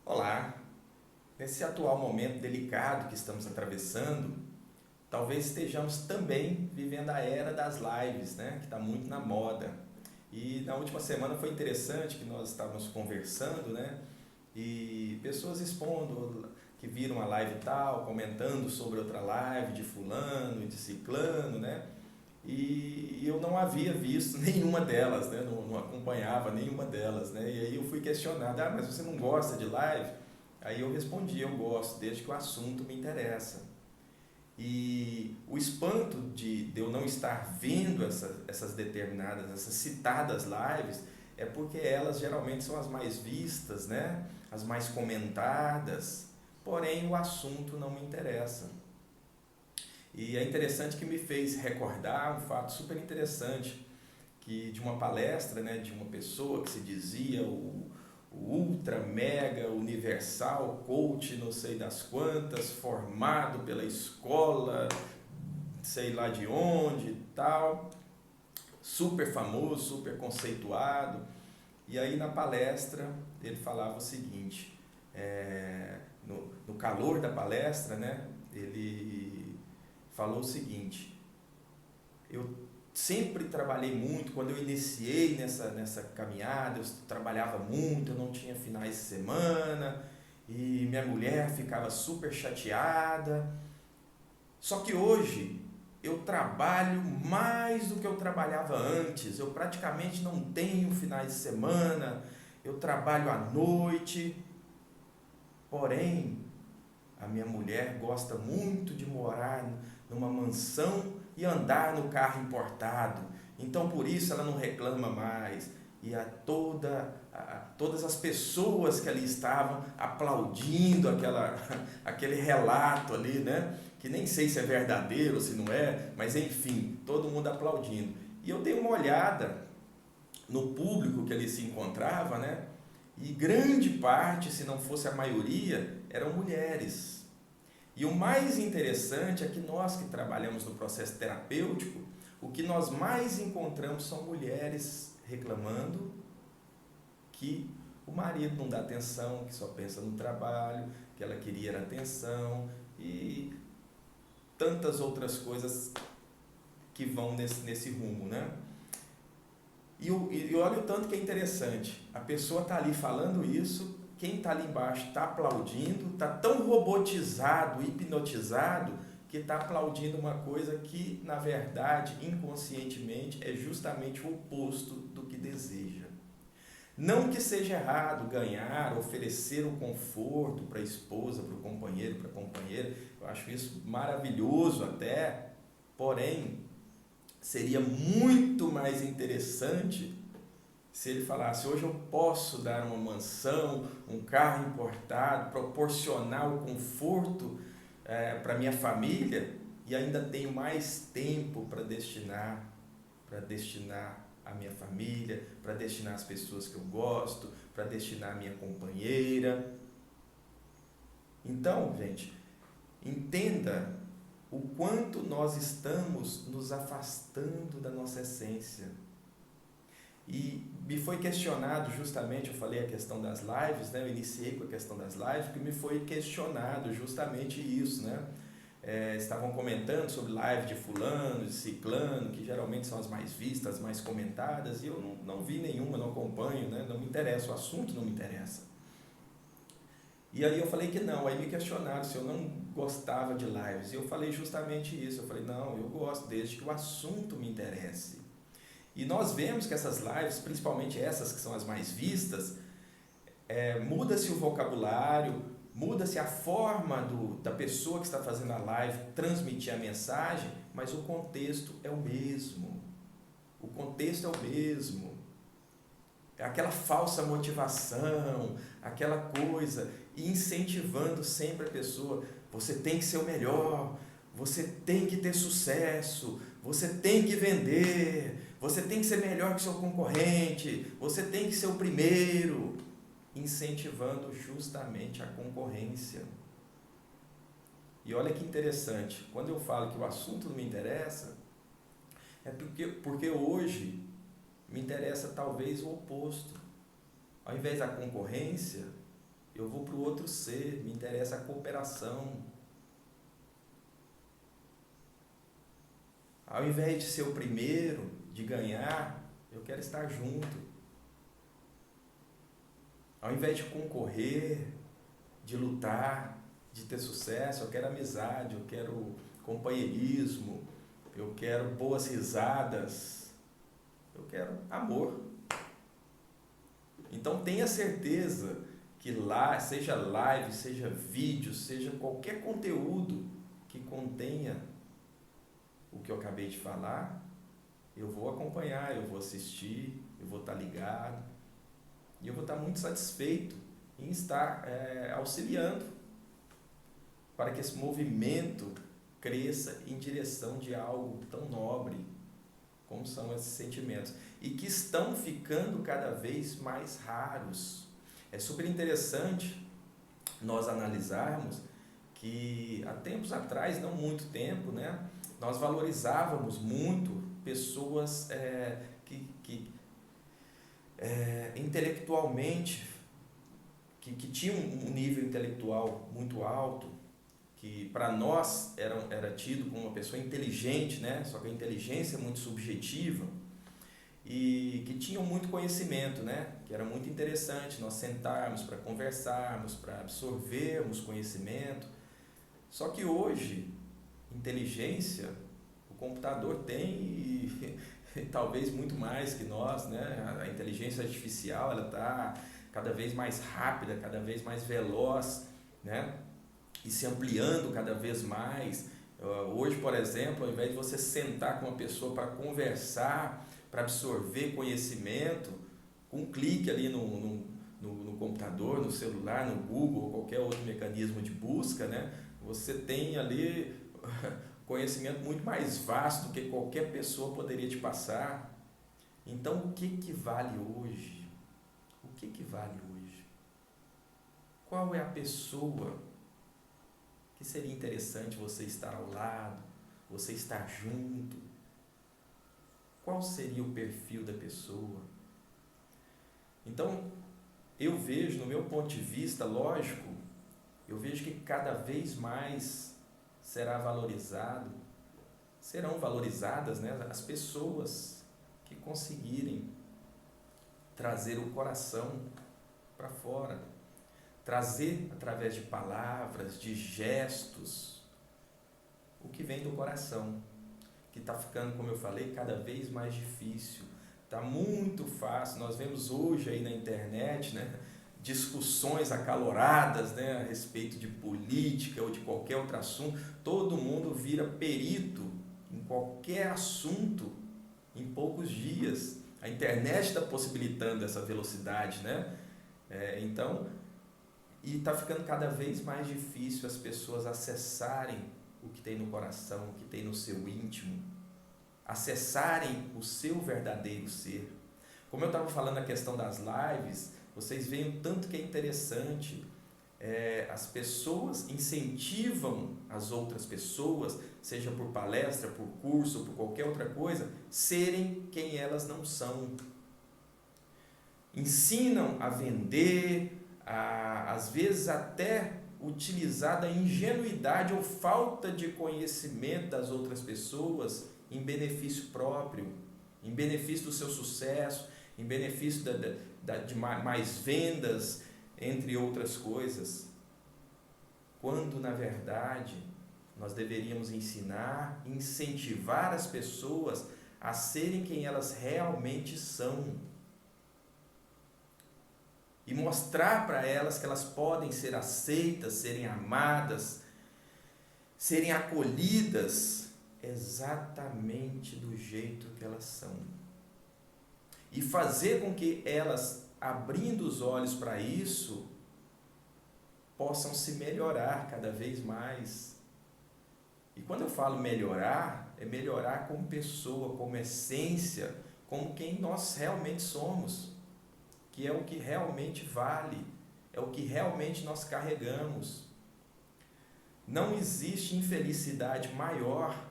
Olá! Nesse atual momento delicado que estamos atravessando, talvez estejamos também vivendo a era das lives, né? Que está muito na moda. E na última semana foi interessante que nós estávamos conversando, né? E pessoas expondo que viram a live tal, comentando sobre outra live de fulano e de ciclano, né? E eu não havia visto nenhuma delas, né? Não acompanhava nenhuma delas, né? E aí eu fui questionado, mas você não gosta de live? Aí eu respondi, eu gosto, desde que o assunto me interessa. E o espanto de eu não estar vendo essas determinadas, essas citadas lives, é porque elas geralmente são as mais vistas, né? As mais comentadas, porém o assunto não me interessa. E é interessante que me fez recordar um fato super interessante, que de uma palestra, né, de uma pessoa que se dizia o ultra mega universal coach não sei das quantas, formado pela escola sei lá de onde e tal, super famoso, super conceituado. E aí na palestra ele falava o seguinte, no calor da palestra, né, ele falou o seguinte: eu sempre trabalhei muito, quando eu iniciei nessa caminhada, eu trabalhava muito, eu não tinha finais de semana, e minha mulher ficava super chateada. Só que hoje eu trabalho mais do que eu trabalhava antes, eu praticamente não tenho finais de semana, eu trabalho à noite, porém a minha mulher gosta muito de morar numa mansão e andar no carro importado. Então, por isso, ela não reclama mais. E todas as pessoas que ali estavam aplaudindo aquele relato ali, né? Que nem sei se é verdadeiro ou se não é, mas enfim, todo mundo aplaudindo. E eu dei uma olhada no público que ali se encontrava, né? E grande parte, se não fosse a maioria, eram mulheres. E o mais interessante é que nós que trabalhamos no processo terapêutico, o que nós mais encontramos são mulheres reclamando que o marido não dá atenção, que só pensa no trabalho, que ela queria era atenção e tantas outras coisas que vão nesse rumo, né? E olha o tanto que é interessante. A pessoa está ali falando isso, quem está ali embaixo está aplaudindo, está tão robotizado, hipnotizado, que está aplaudindo uma coisa que, na verdade, inconscientemente, é justamente o oposto do que deseja. Não que seja errado ganhar, oferecer o conforto para a esposa, para o companheiro, para a companheira, eu acho isso maravilhoso até, porém, seria muito mais interessante se ele falasse: hoje eu posso dar uma mansão, um carro importado, proporcionar o conforto para minha família e ainda tenho mais tempo para destinar a minha família, para destinar as pessoas que eu gosto, para destinar a minha companheira. Então, gente, entenda o quanto nós estamos nos afastando da nossa essência. E me foi questionado justamente, eu falei a questão das lives, né? Eu iniciei com a questão das lives, porque me foi questionado justamente isso, né? Estavam comentando sobre live de fulano, de ciclano, que geralmente são as mais vistas, as mais comentadas, e eu não vi nenhuma, não acompanho, né? Não me interessa, o assunto não me interessa. E aí eu falei que não, aí me questionaram se eu não gostava de lives, e eu falei justamente isso, eu falei, não, eu gosto desde que o assunto me interesse. E nós vemos que essas lives, principalmente essas que são as mais vistas, muda-se o vocabulário, muda-se a forma da pessoa que está fazendo a live transmitir a mensagem, mas o contexto é o mesmo. O contexto é o mesmo. É aquela falsa motivação, aquela coisa, e incentivando sempre a pessoa: você tem que ser o melhor, você tem que ter sucesso, você tem que vender, você tem que ser melhor que seu concorrente, você tem que ser o primeiro, incentivando justamente a concorrência. E olha que interessante, quando eu falo que o assunto não me interessa, é porque hoje me interessa talvez o oposto. Ao invés da concorrência, eu vou para o outro ser, me interessa a cooperação. Ao invés de ser o primeiro, de ganhar, eu quero estar junto. Ao invés de concorrer, de lutar, de ter sucesso, eu quero amizade, eu quero companheirismo, eu quero boas risadas, eu quero amor. Então tenha certeza que lá, seja live, seja vídeo, seja qualquer conteúdo que contenha o que eu acabei de falar, eu vou acompanhar, eu vou assistir, eu vou estar ligado e eu vou estar muito satisfeito em estar auxiliando para que esse movimento cresça em direção de algo tão nobre como são esses sentimentos e que estão ficando cada vez mais raros. É super interessante nós analisarmos que há tempos atrás, não muito tempo, né, nós valorizávamos muito pessoas que intelectualmente, que tinham um nível intelectual muito alto, que para nós era tido como uma pessoa inteligente, né? Só que a inteligência é muito subjetiva e que tinham muito conhecimento, né? Que era muito interessante nós sentarmos para conversarmos, para absorvermos conhecimento. Só que hoje, inteligência, o computador tem e talvez muito mais que nós, né? A inteligência artificial, ela está cada vez mais rápida, cada vez mais veloz, né? E se ampliando cada vez mais. Hoje, por exemplo, ao invés de você sentar com uma pessoa para conversar, para absorver conhecimento, com um clique ali no computador, no celular, no Google, ou qualquer outro mecanismo de busca, né? Você tem ali conhecimento muito mais vasto do que qualquer pessoa poderia te passar. Então, o que vale hoje? O que vale hoje? Qual é a pessoa que seria interessante você estar ao lado, você estar junto? Qual seria o perfil da pessoa? Então, eu vejo, no meu ponto de vista, lógico, eu vejo que cada vez mais serão valorizadas, né, as pessoas que conseguirem trazer o coração para fora, trazer através de palavras, de gestos, o que vem do coração, que está ficando, como eu falei, cada vez mais difícil. Está muito fácil, nós vemos hoje aí na internet, né, discussões acaloradas, né, a respeito de política ou de qualquer outro assunto. Todo mundo vira perito em qualquer assunto em poucos dias. A internet está possibilitando essa velocidade, né? Então, e está ficando cada vez mais difícil as pessoas acessarem o que tem no coração, o que tem no seu íntimo, acessarem o seu verdadeiro ser. Como eu estava falando na questão das lives, vocês veem o tanto que é interessante, as pessoas incentivam as outras pessoas, seja por palestra, por curso, por qualquer outra coisa, serem quem elas não são. Ensinam a vender, às vezes até utilizar da ingenuidade ou falta de conhecimento das outras pessoas em benefício próprio, em benefício do seu sucesso, em benefício de mais vendas, entre outras coisas. Quando, na verdade, nós deveríamos ensinar, incentivar as pessoas a serem quem elas realmente são. E mostrar para elas que elas podem ser aceitas, serem amadas, serem acolhidas exatamente do jeito que elas são. E fazer com que elas, abrindo os olhos para isso, possam se melhorar cada vez mais. E quando eu falo melhorar, é melhorar como pessoa, como essência, como quem nós realmente somos, que é o que realmente vale, é o que realmente nós carregamos. Não existe infelicidade maior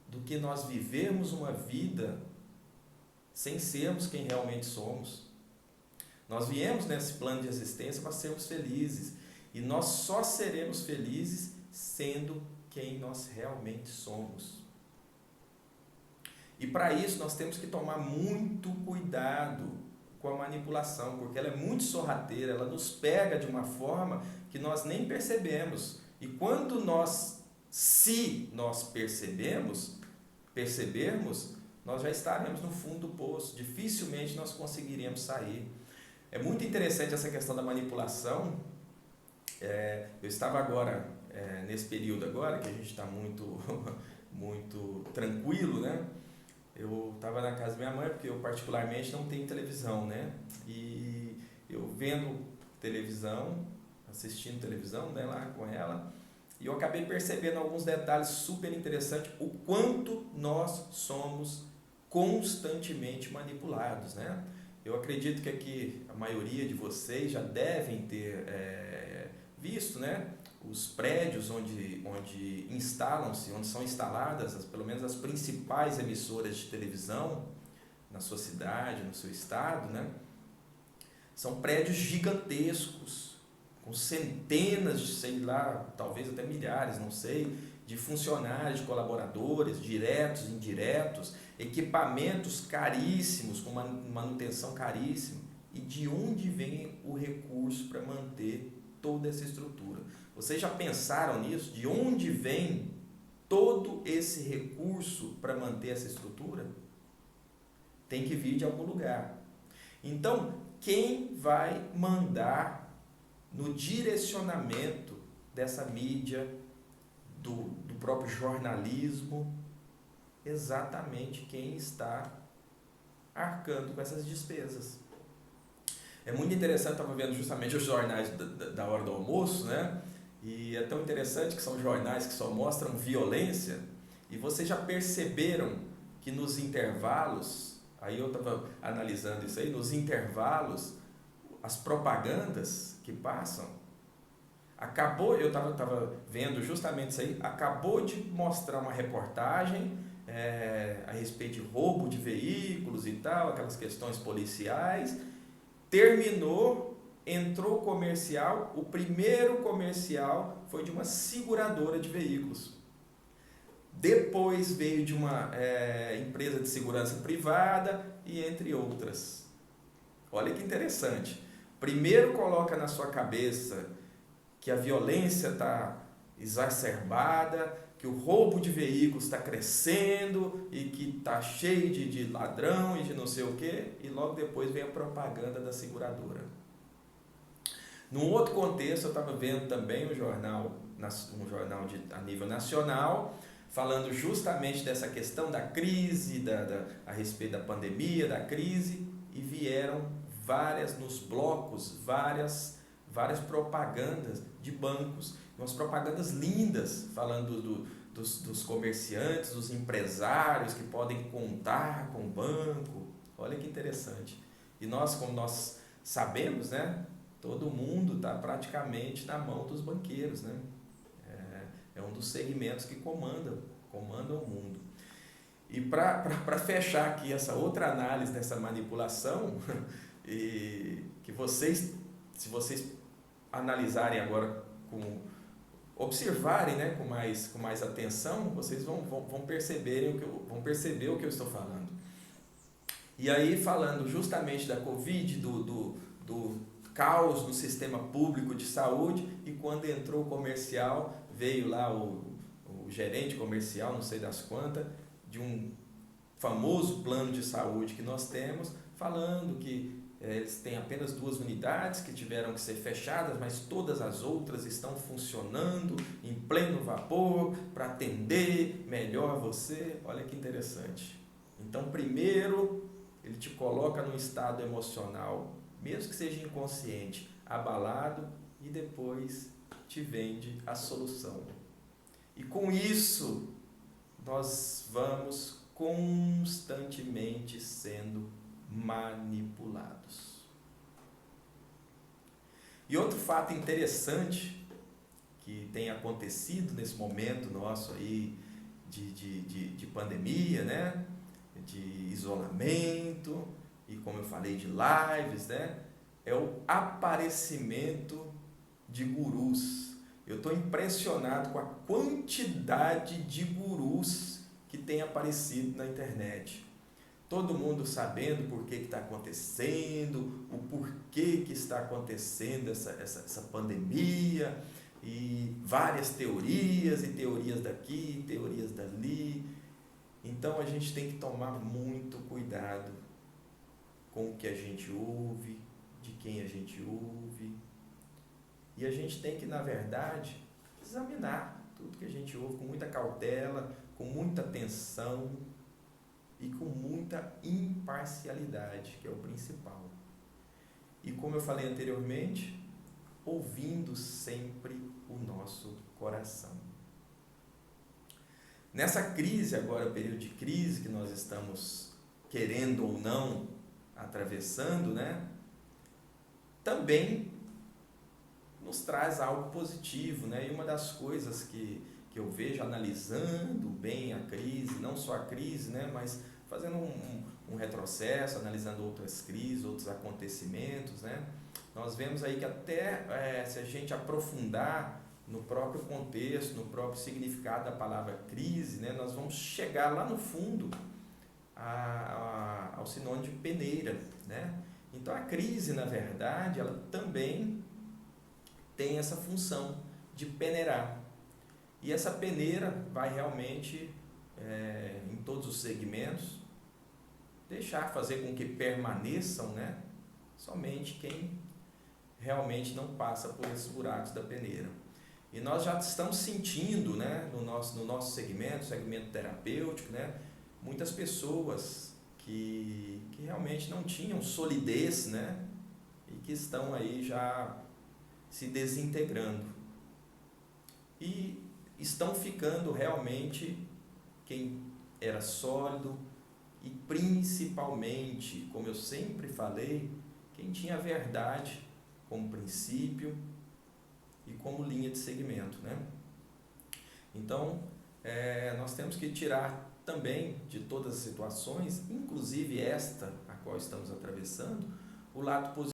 do que nós vivermos uma vida sem sermos quem realmente somos. Nós viemos nesse plano de existência para sermos felizes. E nós só seremos felizes sendo quem nós realmente somos. E para isso nós temos que tomar muito cuidado com a manipulação, porque ela é muito sorrateira, ela nos pega de uma forma que nós nem percebemos. E quando se nós percebermos, nós já estaremos no fundo do poço, dificilmente nós conseguiríamos sair. É muito interessante essa questão da manipulação. Eu estava agora, nesse período agora, que a gente está muito, muito tranquilo, né? Eu estava na casa da minha mãe, porque eu particularmente não tenho televisão, né? E eu vendo televisão, assistindo televisão, né, lá com ela, e eu acabei percebendo alguns detalhes super interessantes, o quanto nós somos constantemente manipulados, né? Eu acredito que aqui a maioria de vocês já devem ter visto, né, os prédios onde instalam-se, onde são instaladas pelo menos as principais emissoras de televisão na sua cidade, no seu estado, né? São prédios gigantescos, com centenas de, sei lá, talvez até milhares, não sei, de funcionários, de colaboradores, diretos, indiretos, equipamentos caríssimos, com manutenção caríssima. E de onde vem o recurso para manter toda essa estrutura? Vocês já pensaram nisso? De onde vem todo esse recurso para manter essa estrutura? Tem que vir de algum lugar. Então, quem vai mandar no direcionamento dessa mídia, do próprio jornalismo? Exatamente quem está arcando com essas despesas. É muito interessante, eu estava vendo justamente os jornais da hora do almoço, né? E é tão interessante que são jornais que só mostram violência, e vocês já perceberam que nos intervalos, aí eu estava analisando isso aí, nos intervalos, as propagandas que passam, eu estava vendo justamente isso aí, acabou de mostrar uma reportagem a respeito de roubo de veículos e tal, aquelas questões policiais, entrou comercial, o primeiro comercial foi de uma seguradora de veículos. Depois veio de uma empresa de segurança privada e entre outras. Olha que interessante. Primeiro coloca na sua cabeça que a violência está exacerbada, que o roubo de veículos está crescendo e que está cheio de ladrão e de não sei o quê, e logo depois vem a propaganda da seguradora. Num outro contexto, eu estava vendo também um jornal a nível nacional, falando justamente dessa questão da crise, a respeito da pandemia, da crise, e vieram nos blocos, várias propagandas de bancos, umas propagandas lindas, falando dos comerciantes, dos empresários que podem contar com o banco. Olha que interessante. E nós, como nós sabemos, né, todo mundo está praticamente na mão dos banqueiros, né? É um dos segmentos que comandam o mundo. E para fechar aqui essa outra análise dessa manipulação, e que se vocês analisarem agora, observarem, né, com mais atenção, vocês vão perceber o que eu estou falando. E aí, falando justamente da Covid, do caos no sistema público de saúde, e quando entrou o comercial, veio lá o gerente comercial, não sei das quantas, de um famoso plano de saúde que nós temos, falando que eles têm apenas 2 unidades que tiveram que ser fechadas, mas todas as outras estão funcionando em pleno vapor para atender melhor você. Olha que interessante. Então, primeiro, ele te coloca num estado emocional, mesmo que seja inconsciente, abalado, e depois te vende a solução. E com isso, nós vamos constantemente sendo manipulados. E outro fato interessante que tem acontecido nesse momento nosso aí de pandemia, né? De isolamento, e como eu falei, de lives, né? é o aparecimento de gurus. Eu estou impressionado com a quantidade de gurus que tem aparecido na internet. Todo mundo sabendo por que está acontecendo, o porquê que está acontecendo essa pandemia, e várias teorias, e teorias daqui, teorias dali. Então a gente tem que tomar muito cuidado com o que a gente ouve, de quem a gente ouve. E a gente tem que, na verdade, examinar tudo que a gente ouve com muita cautela, com muita atenção e com muita imparcialidade, que é o principal. E como eu falei anteriormente, ouvindo sempre o nosso coração. Nessa crise agora, período de crise que nós estamos querendo ou não atravessando, né? Também nos traz algo positivo, né? E uma das coisas que eu vejo analisando bem a crise, não só a crise, né? Mas fazendo um retrocesso, analisando outras crises, outros acontecimentos, né? Nós vemos aí que até se a gente aprofundar no próprio contexto, no próprio significado da palavra crise, né? Nós vamos chegar lá no fundo ao sinônimo de peneira, né? Então a crise, na verdade, ela também tem essa função de peneirar. E essa peneira vai realmente, em todos os segmentos, fazer com que permaneçam, né, somente quem realmente não passa por esses buracos da peneira. E nós já estamos sentindo, né, no nosso segmento terapêutico, né, muitas pessoas que realmente não tinham solidez, né, e que estão aí já se desintegrando. E estão ficando realmente quem era sólido e principalmente, como eu sempre falei, quem tinha a verdade como princípio e como linha de segmento, né? Então, nós temos que tirar também de todas as situações, inclusive esta a qual estamos atravessando, o lado positivo